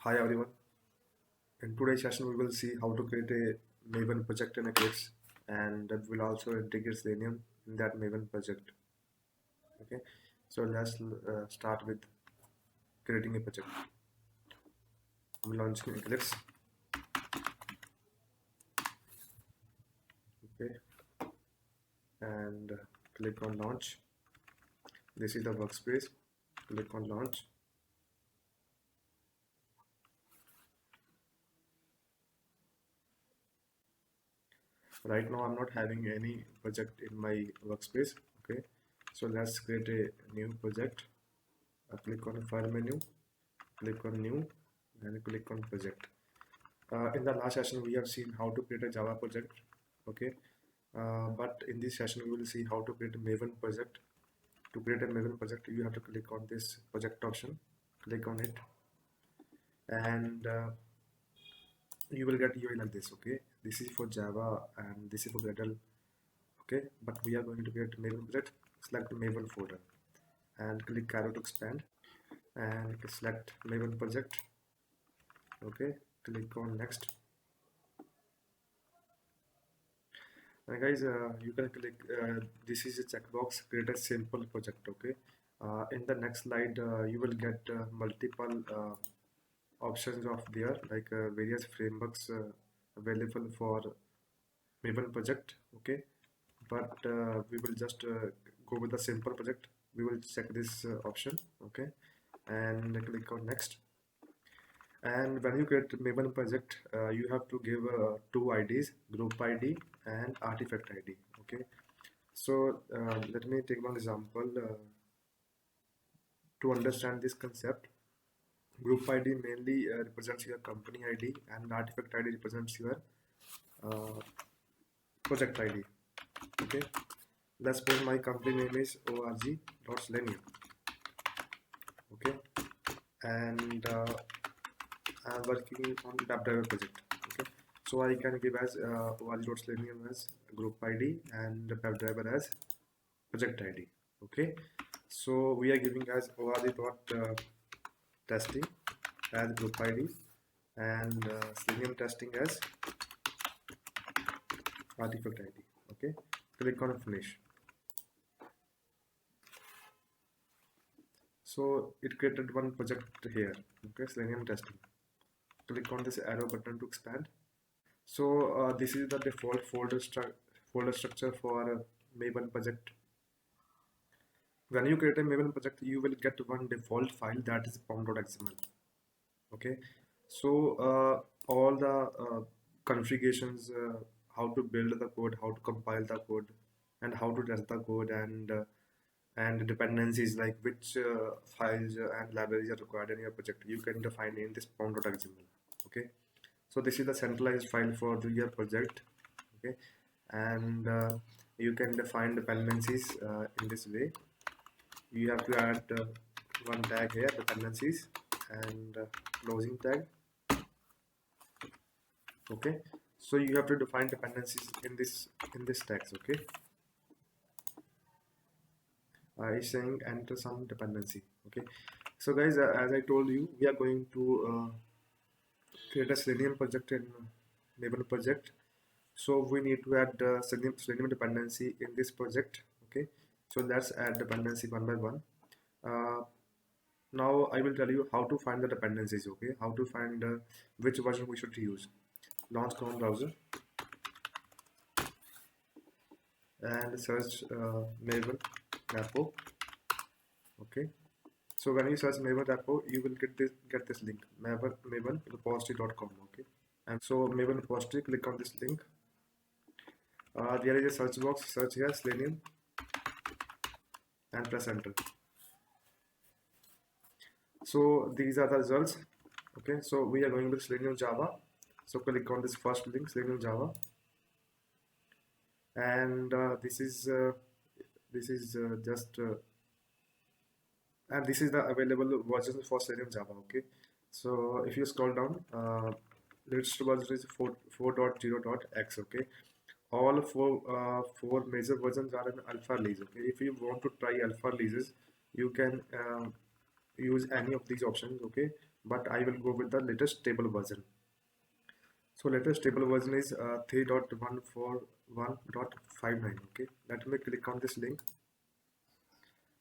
Hi everyone. In today's session, we will see how to create a Maven project in Eclipse, and we'll also integrate Selenium in that Maven project. Okay, so let's start with creating a project. I'm launching Eclipse. Okay, and click on launch. This is the workspace. Click on launch. Right now, I'm not having any project in my workspace. Okay, so let's create a new project. Click on the file menu. Click on new and click on project. In the last session we have seen how to create a Java project. Okay, but in this session we will see how to create a Maven project. To create a Maven project you have to click on this project option, click on it, and you will get UI like this. Okay, this is for Java and this is for Gradle. Okay, but we are going to create a Maven project. Select Maven folder and click arrow to expand and select Maven project. Okay, click on next. Guys, you can click this is a checkbox, create a simple project. Okay, in the next slide you will get multiple options of there, like various frameworks available for Maven project. Okay, but we will just go with the simple project. We will check this option. Okay, and click on next. And when you create Maven project, you have to give two IDs, group ID and artifact ID. Okay, so let me take one example to understand this concept. Group ID mainly represents your company ID and artifact ID represents your uh, project ID. Okay, let's suppose my company name is org.selenium. Okay, and I'm working on WebDriver project. Okay, so I can give as org.selenium as group ID and WebDriver as project ID. Okay, so we are giving as org.testing as group ID and Selenium testing as artifact ID. Okay, click on finish. So it created one project here. Okay, Selenium testing. Click on this arrow button to expand. So this is the default folder structure for Maven project. When you create a Maven project, you will get one default file, that is pom.xml. Okay, so all the configurations, how to build the code, how to compile the code, and how to test the code, and dependencies like which files and libraries are required in your project, you can define in this pom.xml. Okay, so this is the centralized file for your project. Okay, and you can define dependencies in this way. You have to add one tag here, dependencies, and closing tag. Okay, so you have to define dependencies in this tags. Okay, it's saying enter some dependency. Okay, so guys, as I told you, we are going to create a Selenium project in Maven project. So we need to add Selenium dependency in this project. Okay, so let's add dependency one by one. uh, Now I will tell you how to find the dependencies. Okay, how to find which version we should use. Launch Chrome browser and search Maven repo. Okay, so when you search Maven repo, you will get this link, Maven repository.com. Okay, and so Maven repository, click on this link. There is a search box, search here Selenium and press enter. So these are the results. Okay, so we are going with Selenium Java. So click on this first link, Selenium Java, and this is just and this is the available version for Selenium Java. Okay, so if you scroll down, latest version is 4.0.x. Okay, all four major versions are in alpha release. Okay, if you want to try alpha releases, you can use any of these options. Okay, but I will go with the latest stable version. So latest stable version is 3.141.59. Okay, let me click on this link.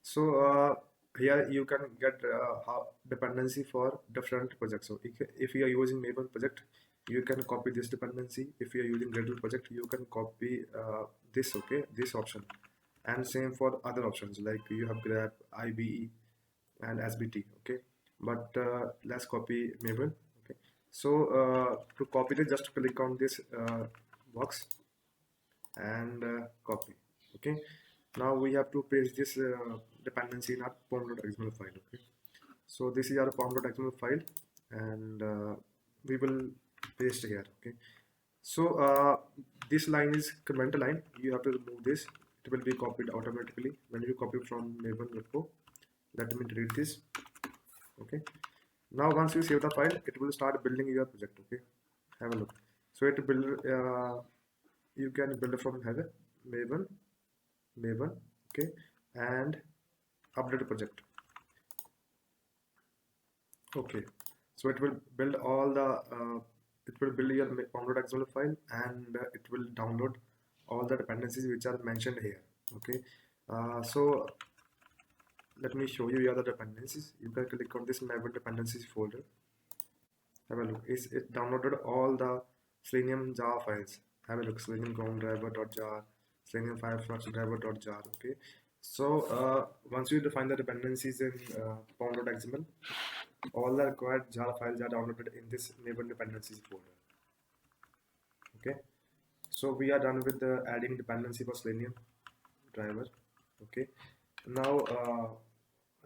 So here you can get dependency for different projects. So if you are using Maven project, you can copy this dependency. If you are using Gradle project, you can copy this, okay, this option. And same for other options like you have grep, IBE and SBT, okay. But let's copy Maven, okay. So to copy it, just click on this box and copy, okay. Now we have to paste this dependency in our pom.xml file, okay. So this is our pom.xml file and we will paste here, okay. So this line is comment line, you have to remove this, it will be copied automatically when you copy from Maven repo. Let me delete this, okay. Now once you save the file, it will start building your project, okay. Have a look. So it build you can build from here Maven, okay, and update project, okay. So it will build all the it will build your pom.xml file and it will download all the dependencies which are mentioned here, okay. So let me show you the other dependencies. You can click on this Maven dependencies folder. Have a look. It downloaded all the Selenium Java files. Have a look. Selenium Chrome driver.jar, Selenium Firefox driver.jar. Okay. So once you define the dependencies in pom.xml, all the required Java files are downloaded in this Maven dependencies folder. Okay. So we are done with the adding dependency for Selenium driver. Okay. Now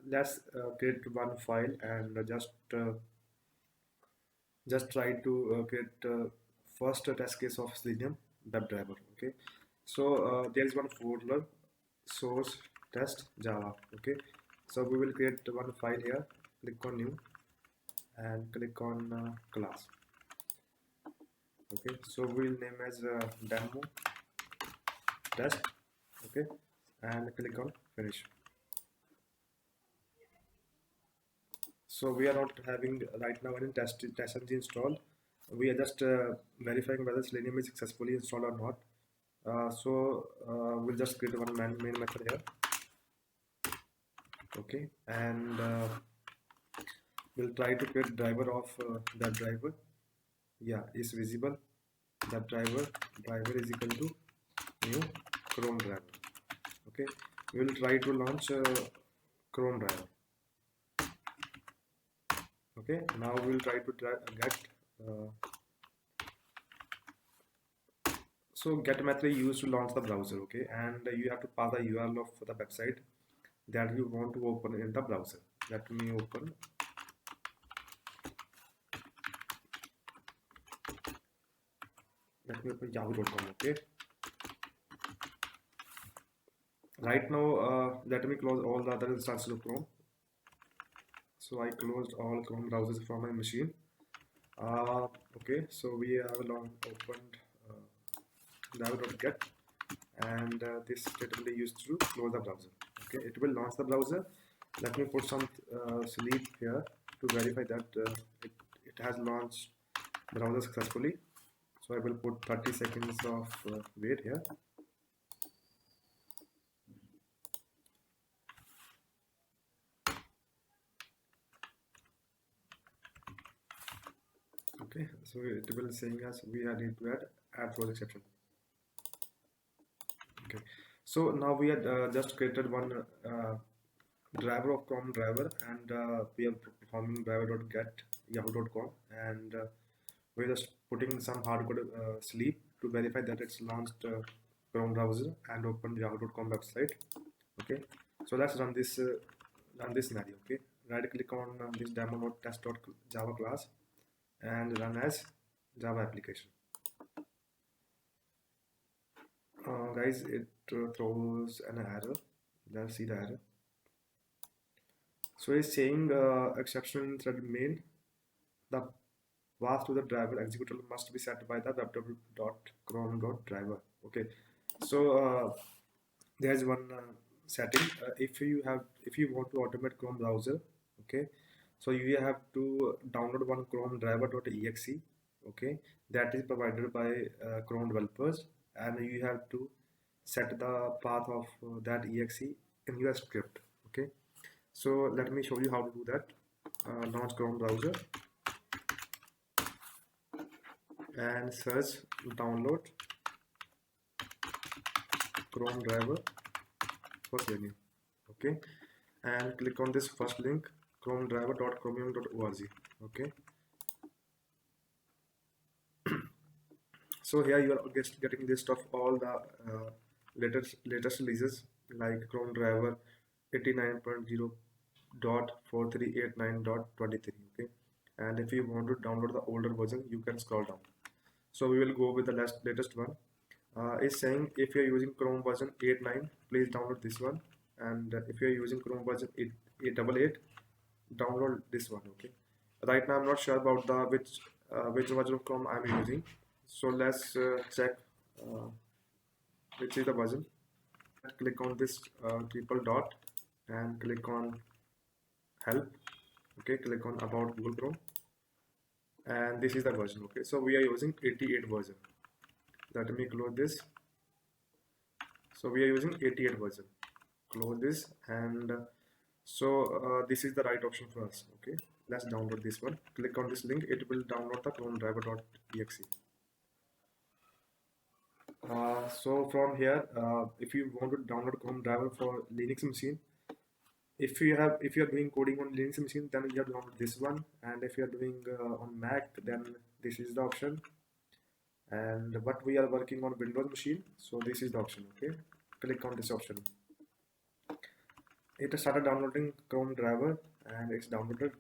let's create one file and just try to create first test case of Selenium WebDriver. Okay, so there is one folder source test Java. Okay, so we will create one file here. Click on new and click on class. Okay, so we'll name as demo test. Okay, and click on finish. So we are not having right now any TestNG installed. We are just verifying whether Selenium is successfully installed or not. We'll just create one main method here, okay, and we'll try to create driver of that driver. Yeah, is visible. That driver is equal to new Chrome driver. Okay, we will try to launch Chrome driver. Okay, now we will try to get so get method used to launch the browser, okay, and you have to pass the URL of the website that you want to open in the browser. Let me open yahoo.com, okay. Right now let me close all the other instances of Chrome. So I closed all Chrome browsers from my machine. Okay, so we have long opened driver.get and this statement is used to close the browser. Okay, it will launch the browser. Let me put some sleep here to verify that it has launched browser successfully. So I will put 30 seconds of wait here. Okay, so it will saying us we are need to add throws exception. Okay, so now we had just created one driver of Chrome driver and we are performing driver.get yahoo.com and we're just putting some hardcode sleep to verify that it's launched Chrome browser and opened yahoo.com website. Okay, so let's run this scenario. Okay, right click on this demo.test.java class and run as Java application. Guys, it throws an error. Let's see the error. So it's saying exception in thread main. The path to the driver executable must be set by the web.chrome.driver. Okay, so there's one setting. If you want to automate Chrome browser, okay, So you have to download one Chrome driver.exe, okay, that is provided by Chrome developers, and you have to set the path of that exe in your script. Okay, so let me show you how to do that. Launch Chrome browser and search download Chrome driver for Selenium. Okay, and click on this first link, chromedriver.chromium.org. Okay, so here you are getting list of all the latest releases like Chrome driver 89.0.4389.23. Okay, and if you want to download the older version, you can scroll down. So we will go with the latest one. It's saying if you're using Chrome version 8.9, please download this one, and if you're using Chrome version 8.8, download this one. Okay, right now I'm not sure about the which version of Chrome I'm using, so let's check uh, which is the version. Click on this triple dot and click on help. Okay, click on about Google Chrome, and this is the version. Okay, so we are using 88 version. Let me close this. So we are using 88 version. Close this, and this is the right option for us. Okay, let's download this one. Click on this link, it will download the Chrome driver.exe. So from here, if you want to download Chrome driver for Linux machine, if you are doing coding on Linux machine, then you have to download this one, and if you are doing on Mac, then this is the option. And but we are working on Windows machine, so this is the option. Okay, click on this option. It started downloading Chrome driver and it's downloaded.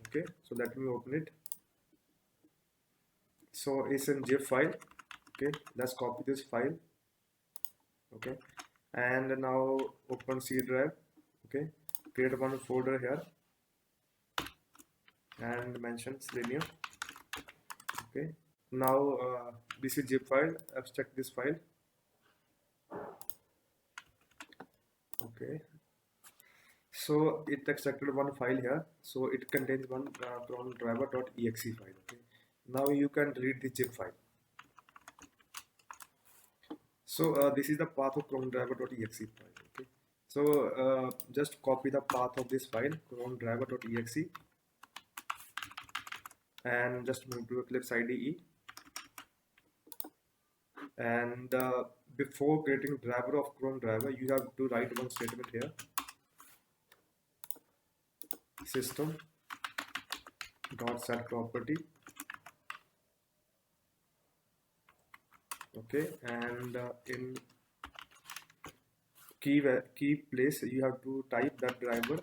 Okay, so let me open it. So it's in zip file. Okay, let's copy this file. Okay, and now open C drive. Okay, create one folder here and mention Selenium. Okay, now this is zip file. Abstract this file. Okay, so it extracted one file here, so it contains one Chrome driver.exe file. Okay, now you can read the zip file. So this is the path of Chrome driver.exe file. Okay, so just copy the path of this file Chrome driver.exe and just move to Eclipse IDE. And before creating driver of Chrome driver, you have to write one statement here. System dot set property. Okay, and in key place you have to type that driver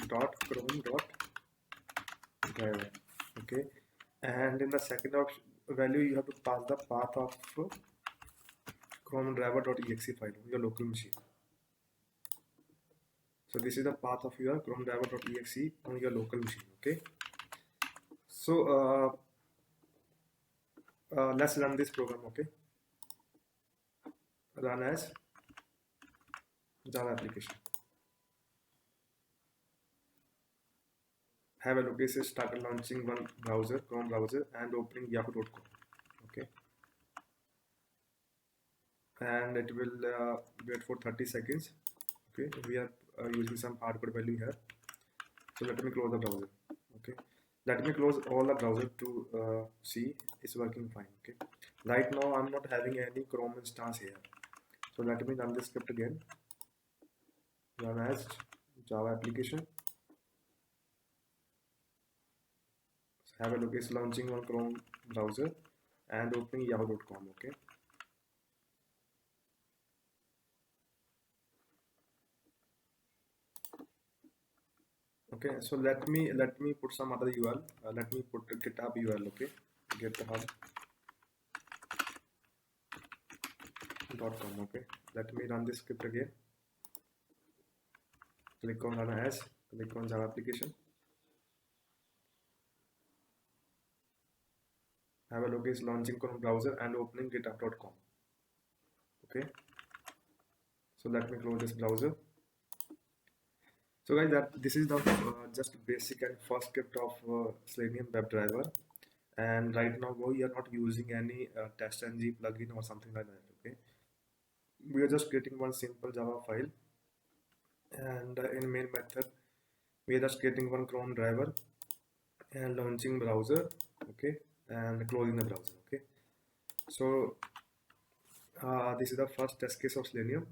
dot Chrome dot driver. Okay, and in the second value you have to pass the path of Chrome driver.exe file on your local machine. So this is the path of your Chrome driver.exe on your local machine. Okay, so let's run this program. Okay, run as Java application. Have a look. It says started launching one browser, Chrome browser, and opening yahoo.com. Okay, and it will wait for 30 seconds. Okay, we are using some hardcode value here, so let me close the browser. Okay, let me close all the browser to see it's working fine. Okay, right now I'm not having any Chrome instance here, so let me run this script again. Run as Java application. Have a look. It's launching on Chrome browser and opening yahoo.com. Okay, okay, so let me put some other URL. Let me put GitHub URL. Okay, github.com. Okay, let me run this script again. Click on run as, click on Java application. Have a look. Is launching Chrome browser and opening github.com. Okay, so let me close this browser. So guys, that this is the just basic and first script of Selenium WebDriver, and right now we are not using any TestNG plugin or something like that. Okay, we are just creating one simple Java file, and in main method we are just creating one Chrome driver and launching browser. Okay, and closing the browser. Okay, so this is the first test case of Selenium,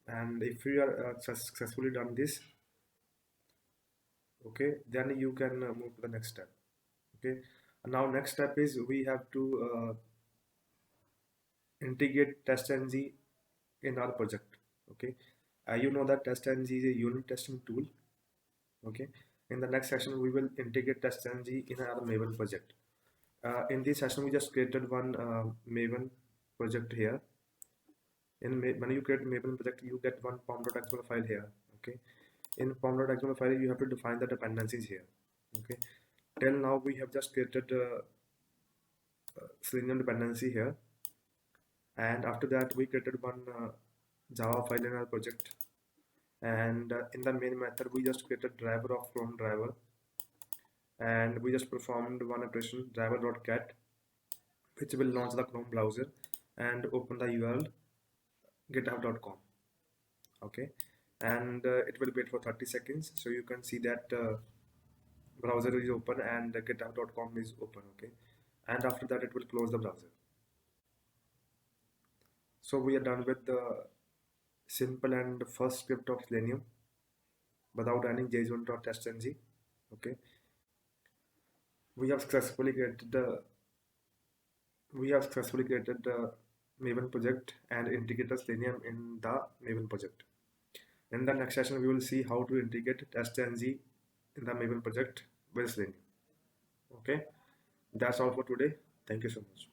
and if you are successfully done this, okay, then you can move to the next step. Okay, and now next step is we have to integrate TestNG in our project. Okay, you know that TestNG is a unit testing tool. Okay, in the next session we will integrate TestNG in our Maven project. In this session we just created one Maven project here. When you create Maven project, you get one pom.xml file here. Okay, in pom.xml file you have to define the dependencies here. Okay, till now we have just created Selenium dependency here, and after that we created one Java file in our project, and in the main method we just created driver of Chrome driver, and we just performed one operation driver.get, which will launch the Chrome browser and open the URL github.com. Okay, and it will wait for 30 seconds, so you can see that browser is open and github.com is open. Okay, and after that it will close the browser. So we are done with the simple and first script of Selenium without running JSON.testng. Okay, we have successfully created the Maven project and integrated Selenium in the Maven project. In the next session, we will see how to integrate TestNG in the Maven project with Selenium. Okay, that's all for today. Thank you so much.